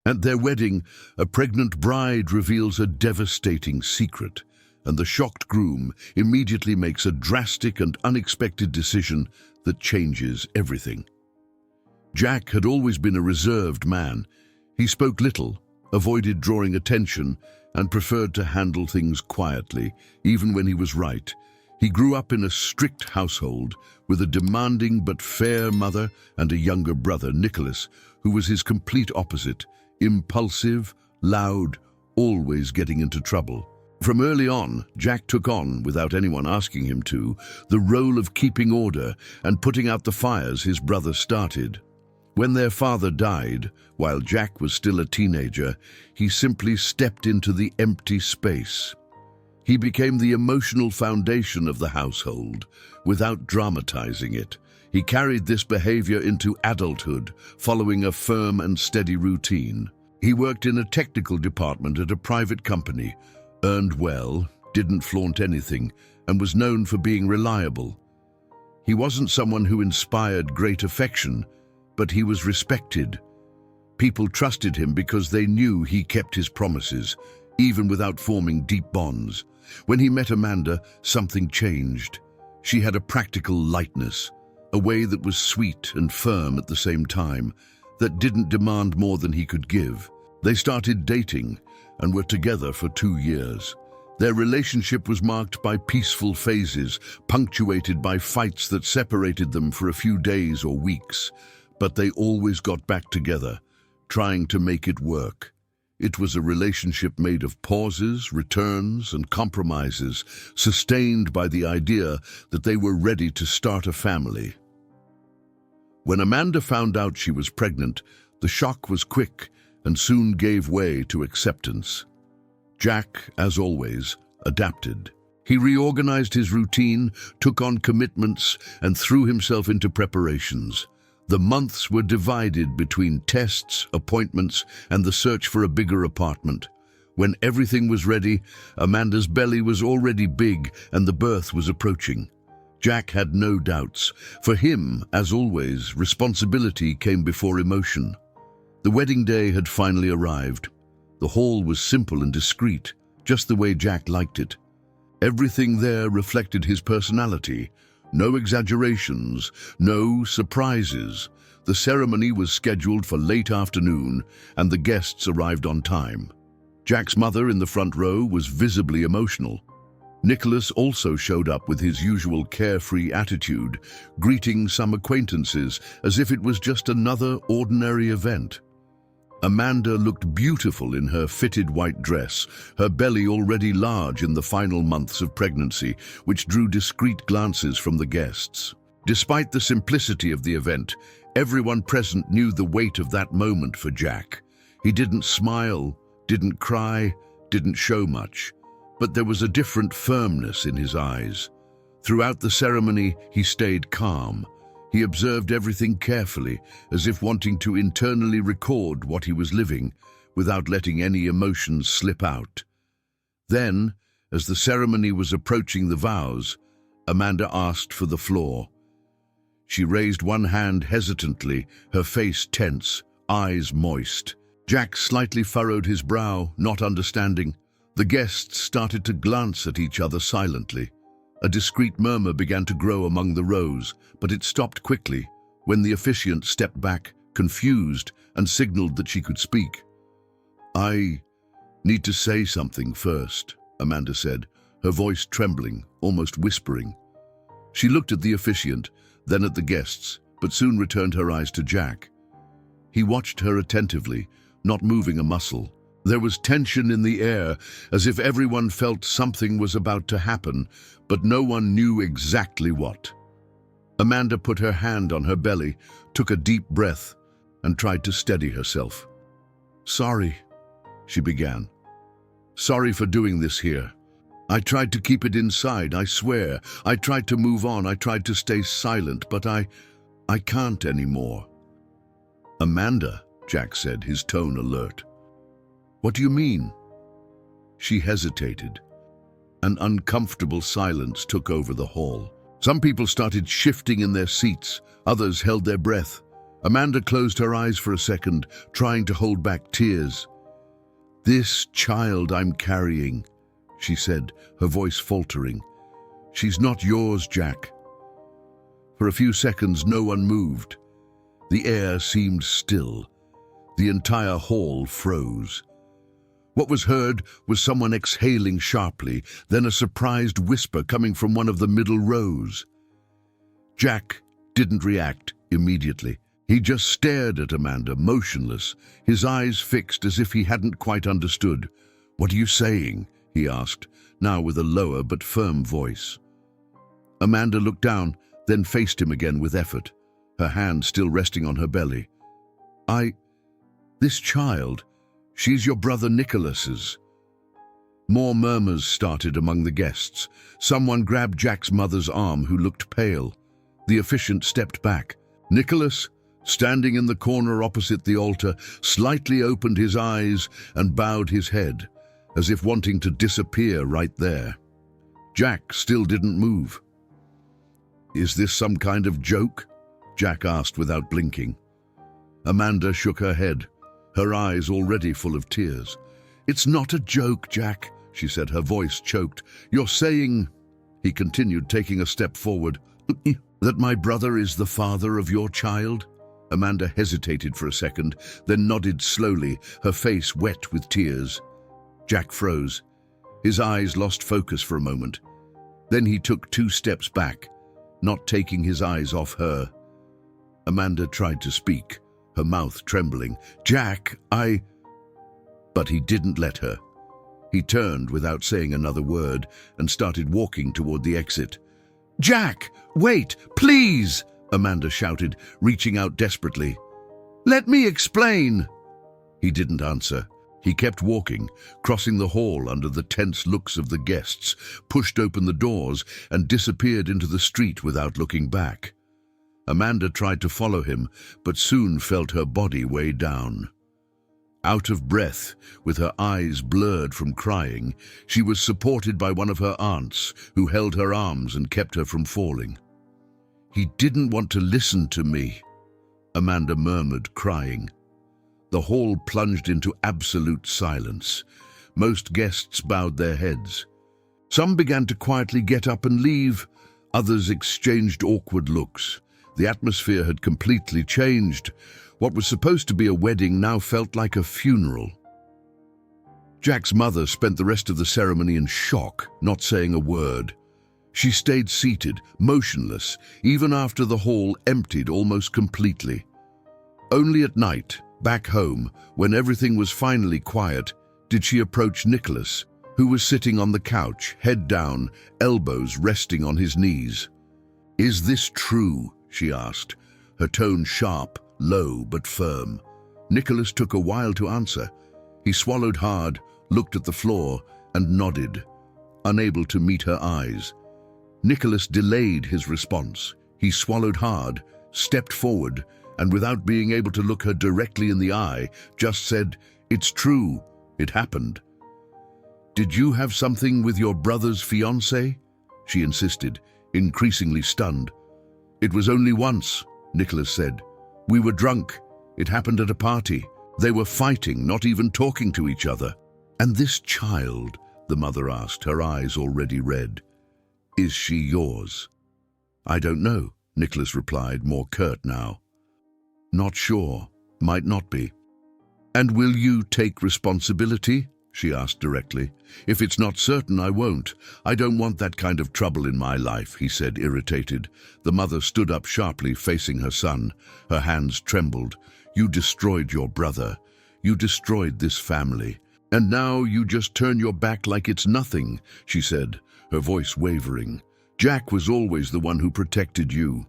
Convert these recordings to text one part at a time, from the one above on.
At their wedding, a pregnant bride reveals a devastating secret, and the shocked groom immediately makes a drastic and unexpected decision that changes everything. Jack had always been a reserved man. He spoke little, avoided drawing attention, and preferred to handle things quietly, even when he was right. He grew up in a strict household with a demanding but fair mother and a younger brother, Nicholas, who was his complete opposite, impulsive, loud, always getting into trouble. From early on, Jack took on, without anyone asking him to, the role of keeping order and putting out the fires his brother started. When their father died, while Jack was still a teenager, he simply stepped into the empty space. He became the emotional foundation of the household, without dramatizing it. He carried this behavior into adulthood, following a firm and steady routine. He worked in a technical department at a private company, earned well, didn't flaunt anything, and was known for being reliable. He wasn't someone who inspired great affection, but he was respected. People trusted him because they knew he kept his promises, even without forming deep bonds. When he met Amanda, something changed. She had a practical lightness, a way that was sweet and firm at the same time, that didn't demand more than he could give. They started dating and were together for 2 years. Their relationship was marked by peaceful phases, punctuated by fights that separated them for a few days or weeks. But they always got back together, trying to make it work. It was a relationship made of pauses, returns, and compromises, sustained by the idea that they were ready to start a family. When Amanda found out she was pregnant, the shock was quick and soon gave way to acceptance. Jack, as always, adapted. He reorganized his routine, took on commitments, and threw himself into preparations. The months were divided between tests, appointments, and the search for a bigger apartment. When everything was ready, Amanda's belly was already big and the birth was approaching. Jack had no doubts. For him, as always, responsibility came before emotion. The wedding day had finally arrived. The hall was simple and discreet, just the way Jack liked it. Everything there reflected his personality. No exaggerations, no surprises. The ceremony was scheduled for late afternoon, and the guests arrived on time. Jack's mother in the front row was visibly emotional. Nicholas also showed up with his usual carefree attitude, greeting some acquaintances as if it was just another ordinary event. Amanda looked beautiful in her fitted white dress, her belly already large in the final months of pregnancy, which drew discreet glances from the guests. Despite the simplicity of the event, everyone present knew the weight of that moment for Jack. He didn't smile, didn't cry, didn't show much, but there was a different firmness in his eyes. Throughout the ceremony, he stayed calm. He observed everything carefully, as if wanting to internally record what he was living, without letting any emotions slip out. Then, as the ceremony was approaching the vows, Amanda asked for the floor. She raised one hand hesitantly, her face tense, eyes moist. Jack slightly furrowed his brow, not understanding. The guests started to glance at each other silently. A discreet murmur began to grow among the rows, but it stopped quickly when the officiant stepped back, confused, and signaled that she could speak. "I need to say something first," Amanda said, her voice trembling, almost whispering. She looked at the officiant, then at the guests, but soon returned her eyes to Jack. He watched her attentively, not moving a muscle. There was tension in the air, as if everyone felt something was about to happen, but no one knew exactly what. Amanda put her hand on her belly, took a deep breath, and tried to steady herself. "Sorry," she began. "Sorry for doing this here. I tried to keep it inside, I swear. I tried to move on, I tried to stay silent, but I can't anymore." "Amanda," Jack said, his tone alert. "What do you mean?" She hesitated. An uncomfortable silence took over the hall. Some people started shifting in their seats, others held their breath. Amanda closed her eyes for a second, trying to hold back tears. "This child I'm carrying," she said, her voice faltering. "She's not yours, Jack." For a few seconds, no one moved. The air seemed still. The entire hall froze. What was heard was someone exhaling sharply, then a surprised whisper coming from one of the middle rows. Jack didn't react immediately. He just stared at Amanda, motionless, his eyes fixed as if he hadn't quite understood. "What are you saying?" he asked, now with a lower but firm voice. Amanda looked down, then faced him again with effort, her hand still resting on her belly. This child, she's your brother Nicholas's." More murmurs started among the guests. Someone grabbed Jack's mother's arm, who looked pale. The officiant stepped back. Nicholas, standing in the corner opposite the altar, slightly opened his eyes and bowed his head, as if wanting to disappear right there. Jack still didn't move. "Is this some kind of joke?" Jack asked without blinking. Amanda shook her head, her eyes already full of tears. "It's not a joke, Jack," she said, her voice choked. "You're saying," he continued, taking a step forward, "that my brother is the father of your child?" Amanda hesitated for a second, then nodded slowly, her face wet with tears. Jack froze. His eyes lost focus for a moment. Then he took 2 steps back, not taking his eyes off her. Amanda tried to speak, her mouth trembling. "Jack, But he didn't let her. He turned without saying another word and started walking toward the exit. "Jack, wait, please!" Amanda shouted, reaching out desperately. "Let me explain!" He didn't answer. He kept walking, crossing the hall under the tense looks of the guests, pushed open the doors, and disappeared into the street without looking back. Amanda tried to follow him, but soon felt her body weigh down. Out of breath, with her eyes blurred from crying, she was supported by one of her aunts, who held her arms and kept her from falling. "He didn't want to listen to me," Amanda murmured, crying. The hall plunged into absolute silence. Most guests bowed their heads. Some began to quietly get up and leave. Others exchanged awkward looks. The atmosphere had completely changed. What was supposed to be a wedding now felt like a funeral. Jack's mother spent the rest of the ceremony in shock, not saying a word. She stayed seated, motionless, even after the hall emptied almost completely. Only at night, back home, when everything was finally quiet, did she approach Nicholas, who was sitting on the couch, head down, elbows resting on his knees. "Is this true?" she asked, her tone sharp, low but firm. Nicholas took a while to answer. He swallowed hard, looked at the floor, and nodded, unable to meet her eyes. Nicholas delayed his response. He swallowed hard, stepped forward, and without being able to look her directly in the eye, just said, "It's true, it happened." "Did you have something with your brother's fiancée?" she insisted, increasingly stunned. "It was only once," Nicholas said. "We were drunk. It happened at a party. They were fighting, not even talking to each other." "And this child," the mother asked, her eyes already red, "is she yours?" "I don't know," Nicholas replied, more curt now. "Not sure. Might not be." "And will you take responsibility?" she asked directly. "If it's not certain, I won't. I don't want that kind of trouble in my life," he said, irritated. The mother stood up sharply, facing her son. Her hands trembled. "You destroyed your brother. You destroyed this family. And now you just turn your back like it's nothing," she said, her voice wavering. "Jack was always the one who protected you.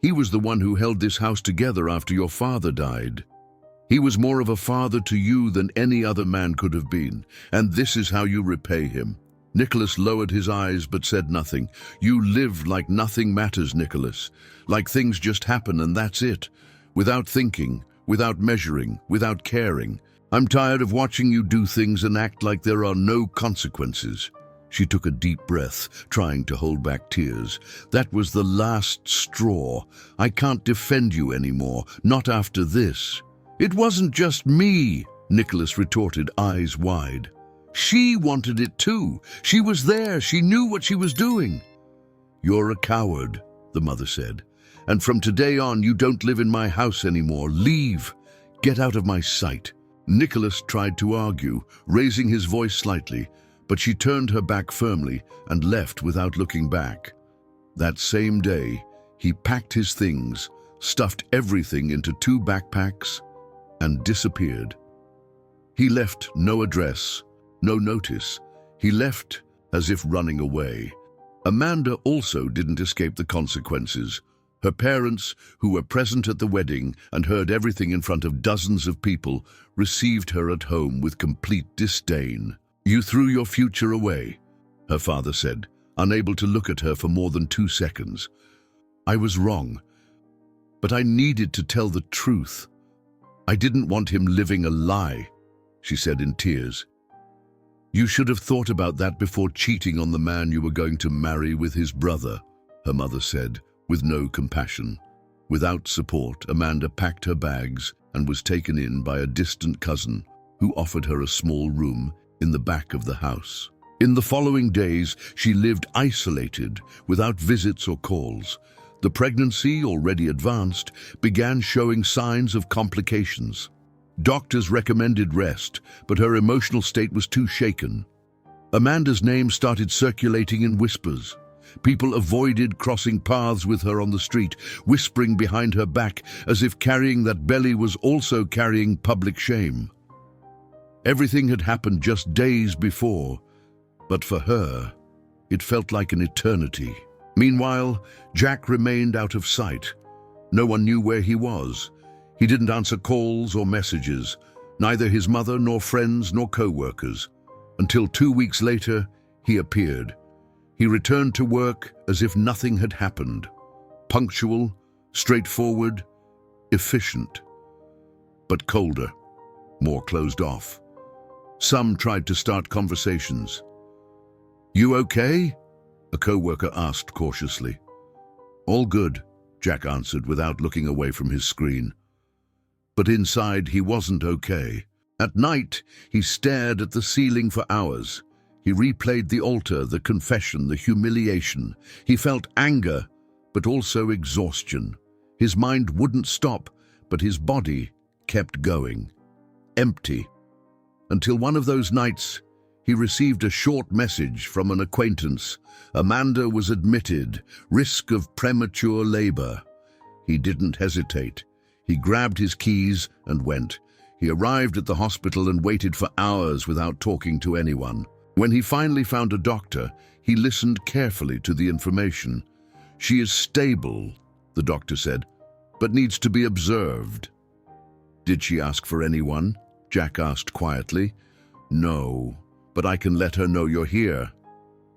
He was the one who held this house together after your father died. He was more of a father to you than any other man could have been, and this is how you repay him." Nicholas lowered his eyes but said nothing. "You lived like nothing matters, Nicholas. Like things just happen and that's it. Without thinking, without measuring, without caring. I'm tired of watching you do things and act like there are no consequences." She took a deep breath, trying to hold back tears. That was the last straw. I can't defend you anymore, not after this. It wasn't just me, Nicholas retorted, eyes wide. She wanted it too. She was there. She knew what she was doing. You're a coward, the mother said. And from today on, you don't live in my house anymore. Leave. Get out of my sight. Nicholas tried to argue, raising his voice slightly, but she turned her back firmly and left without looking back. That same day, he packed his things, stuffed everything into 2 backpacks, and disappeared. He left no address, no notice. He left as if running away. Amanda also didn't escape the consequences. Her parents, who were present at the wedding and heard everything in front of dozens of people, received her at home with complete disdain. You threw your future away, her father said, unable to look at her for more than 2 seconds. I was wrong, but I needed to tell the truth. I didn't want him living a lie, she said in tears. You should have thought about that before cheating on the man you were going to marry with his brother, her mother said, with no compassion. Without support, Amanda packed her bags and was taken in by a distant cousin who offered her a small room in the back of the house. In the following days, she lived isolated, without visits or calls. The pregnancy, already advanced, began showing signs of complications. Doctors recommended rest, but her emotional state was too shaken. Amanda's name started circulating in whispers. People avoided crossing paths with her on the street, whispering behind her back as if carrying that belly was also carrying public shame. Everything had happened just days before, but for her, it felt like an eternity. Meanwhile, Jack remained out of sight. No one knew where he was. He didn't answer calls or messages, neither his mother nor friends nor co-workers. Until 2 weeks later, he appeared. He returned to work as if nothing had happened. Punctual, straightforward, efficient. But colder, more closed off. Some tried to start conversations. You okay? A co-worker asked cautiously. All good, Jack answered without looking away from his screen. But inside, he wasn't okay. At night, he stared at the ceiling for hours. He replayed the altar, the confession, the humiliation. He felt anger, but also exhaustion. His mind wouldn't stop, but his body kept going. Empty. Until one of those nights, he received a short message from an acquaintance. Amanda was admitted, risk of premature labor. He didn't hesitate. He grabbed his keys and went. He arrived at the hospital and waited for hours without talking to anyone. When he finally found a doctor, he listened carefully to the information. She is stable, the doctor said, but needs to be observed. Did she ask for anyone? Jack asked quietly. No, but I can let her know you're here.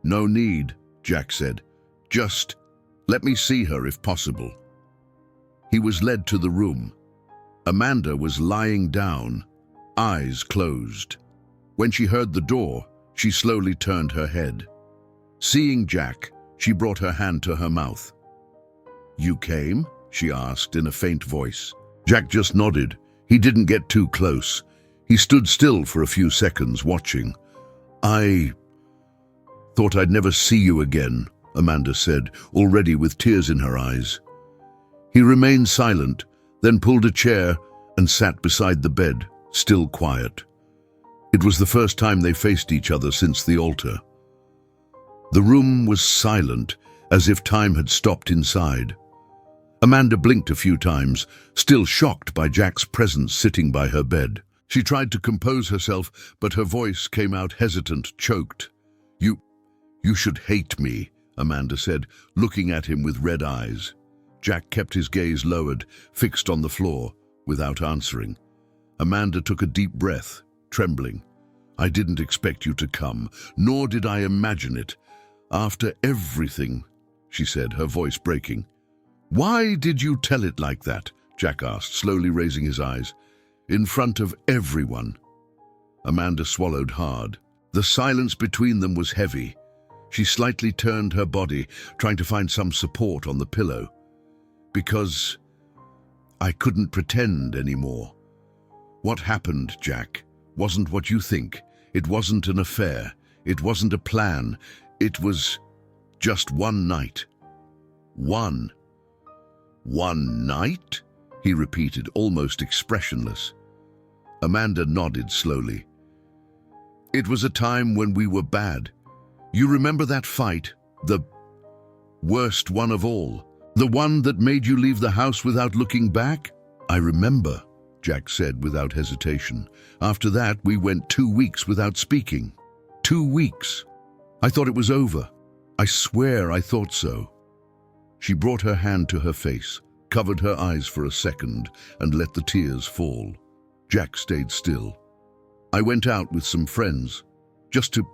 No need, Jack said. Just let me see her if possible. He was led to the room. Amanda was lying down, eyes closed. When she heard the door, she slowly turned her head. Seeing Jack, she brought her hand to her mouth. You came? She asked in a faint voice. Jack just nodded. He didn't get too close. He stood still for a few seconds, watching. I thought I'd never see you again, Amanda said, already with tears in her eyes. He remained silent, then pulled a chair and sat beside the bed, still quiet. It was the first time they faced each other since the altar. The room was silent, as if time had stopped inside. Amanda blinked a few times, still shocked by Jack's presence sitting by her bed. She tried to compose herself, but her voice came out hesitant, choked. You should hate me, Amanda said, looking at him with red eyes. Jack kept his gaze lowered, fixed on the floor, without answering. Amanda took a deep breath, trembling. I didn't expect you to come, nor did I imagine it. After everything, she said, her voice breaking. Why did you tell it like that? Jack asked, slowly raising his eyes. In front of everyone. Amanda swallowed hard. The silence between them was heavy. She slightly turned her body, trying to find some support on the pillow. Because I couldn't pretend anymore. What happened, Jack, wasn't what you think. It wasn't an affair. It wasn't a plan. It was just one night. One night? He repeated, almost expressionless. Amanda nodded slowly. It was a time when we were bad. You remember that fight? The worst one of all. The one that made you leave the house without looking back? I remember, Jack said without hesitation. After that, we went 2 weeks without speaking. 2 weeks. I thought it was over. I swear I thought so. She brought her hand to her face, covered her eyes for a second, and let the tears fall. Jack stayed still. I went out with some friends, just to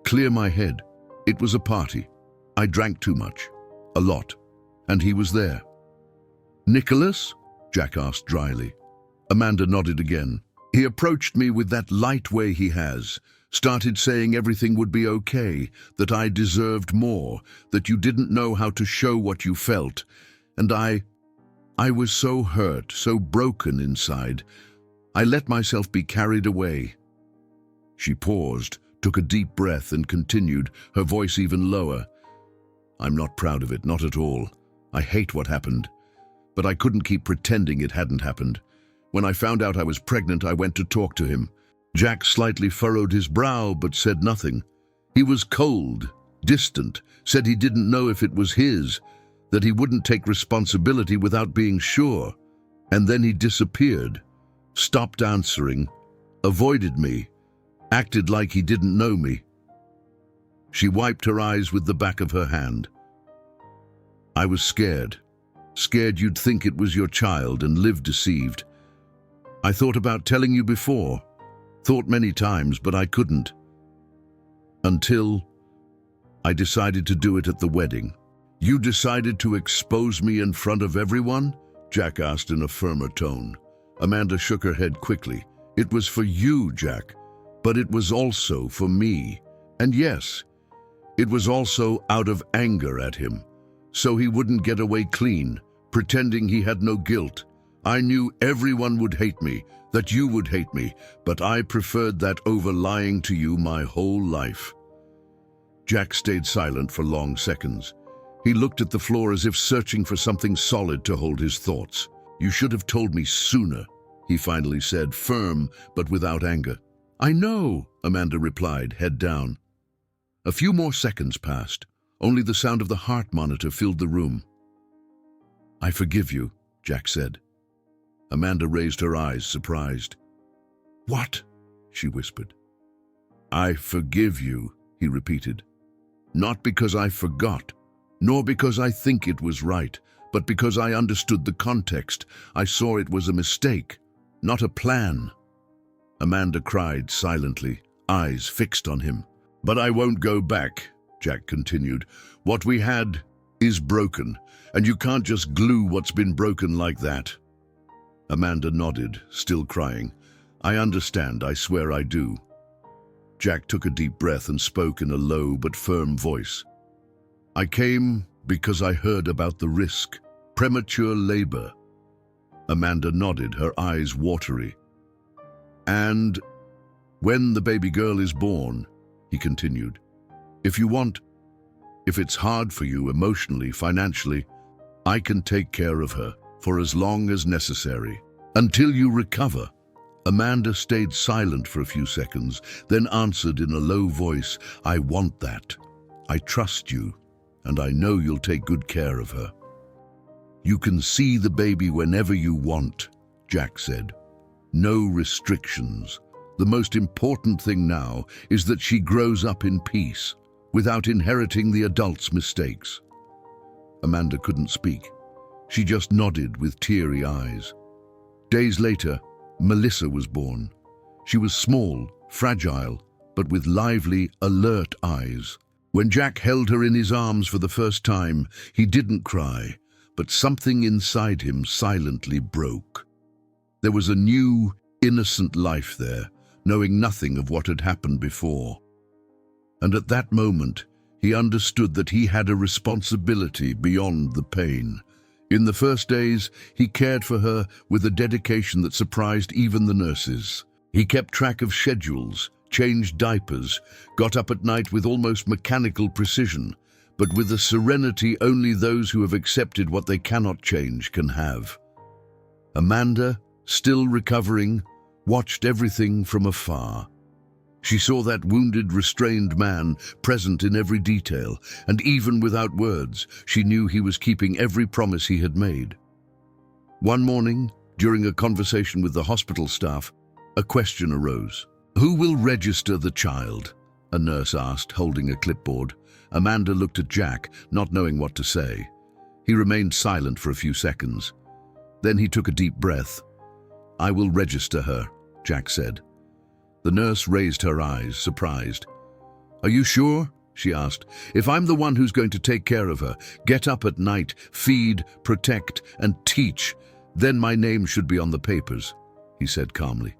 clear my head. It was a party. I drank too much. A lot. And he was there. Nicholas? Jack asked dryly. Amanda nodded again. He approached me with that light way he has, started saying everything would be okay, that I deserved more, that you didn't know how to show what you felt. And I was so hurt, so broken inside. I let myself be carried away. She paused, took a deep breath and continued, her voice even lower. I'm not proud of it, not at all. I hate what happened. But I couldn't keep pretending it hadn't happened. When I found out I was pregnant, I went to talk to him. Jack slightly furrowed his brow but said nothing. He was cold, distant, said he didn't know if it was his, that he wouldn't take responsibility without being sure. And then he disappeared, stopped answering, avoided me, acted like he didn't know me. She wiped her eyes with the back of her hand. I was scared you'd think it was your child and live deceived. I thought about telling you before, thought many times, but I couldn't. Until I decided to do it at the wedding. You decided to expose me in front of everyone? Jack asked in a firmer tone. Amanda shook her head quickly. It was for you, Jack, but it was also for me. And yes, it was also out of anger at him, so he wouldn't get away clean, pretending he had no guilt. I knew everyone would hate me, that you would hate me, but I preferred that over lying to you my whole life. Jack stayed silent for long seconds. He looked at the floor as if searching for something solid to hold his thoughts. You should have told me sooner, he finally said, firm but without anger. I know, Amanda replied, head down. A few more seconds passed. Only the sound of the heart monitor filled the room. I forgive you, Jack said. Amanda raised her eyes, surprised. What? She whispered. I forgive you, he repeated. Not because I forgot, nor because I think it was right, but because I understood the context. I saw it was a mistake, not a plan. Amanda cried silently, eyes fixed on him. But I won't go back, Jack continued. What we had is broken, and you can't just glue what's been broken like that. Amanda nodded, still crying. I understand, I swear I do. Jack took a deep breath and spoke in a low but firm voice. I came because I heard about the risk, premature labor. Amanda nodded, her eyes watery. And when the baby girl is born, he continued, if it's hard for you emotionally, financially, I can take care of her for as long as necessary, until you recover. Amanda stayed silent for a few seconds, then answered in a low voice, I want that. I trust you, and I know you'll take good care of her. You can see the baby whenever you want, Jack said. No restrictions. The most important thing now is that she grows up in peace, without inheriting the adult's mistakes. Amanda couldn't speak. She just nodded with teary eyes. Days later, Melissa was born. She was small, fragile, but with lively, alert eyes. When Jack held her in his arms for the first time, he didn't cry, but something inside him silently broke. There was a new, innocent life there, knowing nothing of what had happened before. And at that moment, he understood that he had a responsibility beyond the pain. In the first days, he cared for her with a dedication that surprised even the nurses. He kept track of schedules, changed diapers, got up at night with almost mechanical precision, but with a serenity only those who have accepted what they cannot change can have. Amanda, still recovering, watched everything from afar. She saw that wounded, restrained man present in every detail, and even without words, she knew he was keeping every promise he had made. One morning, during a conversation with the hospital staff, a question arose. "Who will register the child?" a nurse asked, holding a clipboard. Amanda looked at Jack, not knowing what to say. He remained silent for a few seconds. Then he took a deep breath. "I will register her," Jack said. The nurse raised her eyes, surprised. "Are you sure?" she asked. "If I'm the one who's going to take care of her, get up at night, feed, protect, and teach, then my name should be on the papers," he said calmly.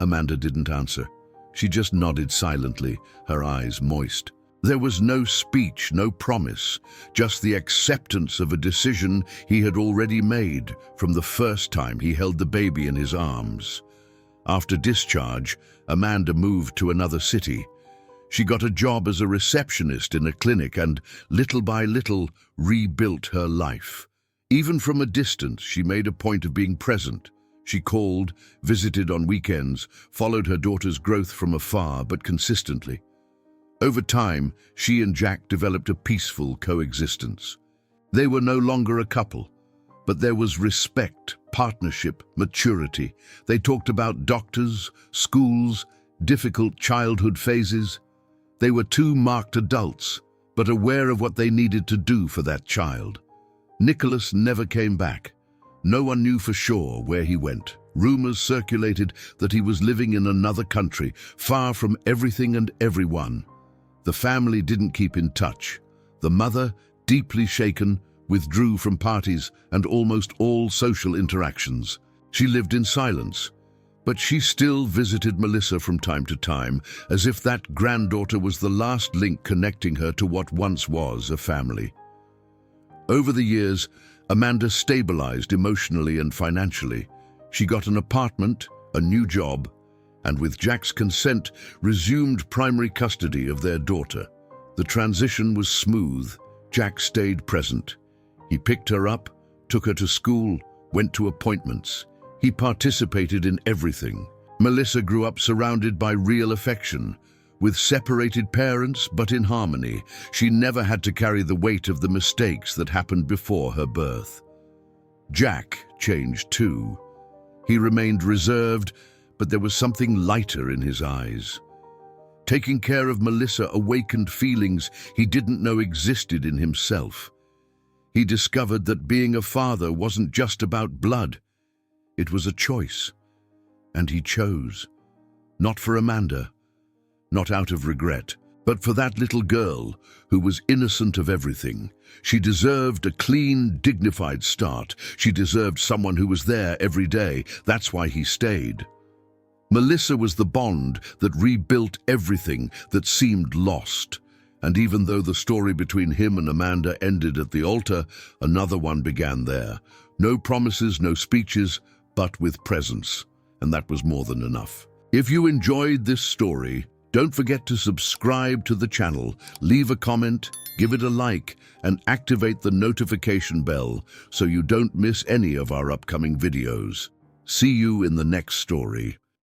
Amanda didn't answer. She just nodded silently, her eyes moist. There was no speech, no promise, just the acceptance of a decision he had already made from the first time he held the baby in his arms. After discharge, Amanda moved to another city. She got a job as a receptionist in a clinic and, little by little, rebuilt her life. Even from a distance, she made a point of being present. She called, visited on weekends, followed her daughter's growth from afar but consistently. Over time, she and Jack developed a peaceful coexistence. They were no longer a couple, but there was respect, partnership, maturity. They talked about doctors, schools, difficult childhood phases. They were two marked adults, but aware of what they needed to do for that child. Nicholas never came back. No one knew for sure where he went. Rumors circulated that he was living in another country, far from everything and everyone. The family didn't keep in touch. The mother, deeply shaken, withdrew from parties and almost all social interactions. She lived in silence, but she still visited Melissa from time to time, as if that granddaughter was the last link connecting her to what once was a family. Over the years, Amanda stabilized emotionally and financially. She got an apartment, a new job, and with Jack's consent, resumed primary custody of their daughter. The transition was smooth. Jack stayed present. He picked her up, took her to school, went to appointments. He participated in everything. Melissa grew up surrounded by real affection. With separated parents, but in harmony, she never had to carry the weight of the mistakes that happened before her birth. Jack changed too. He remained reserved, but there was something lighter in his eyes. Taking care of Melissa awakened feelings he didn't know existed in himself. He discovered that being a father wasn't just about blood. It was a choice. And he chose. Not for Amanda, not out of regret, but for that little girl who was innocent of everything. She deserved a clean, dignified start. She deserved someone who was there every day. That's why he stayed. Melissa was the bond that rebuilt everything that seemed lost. And even though the story between him and Amanda ended at the altar, another one began there. No promises, no speeches, but with presence. And that was more than enough. If you enjoyed this story, don't forget to subscribe to the channel, leave a comment, give it a like, and activate the notification bell so you don't miss any of our upcoming videos. See you in the next story.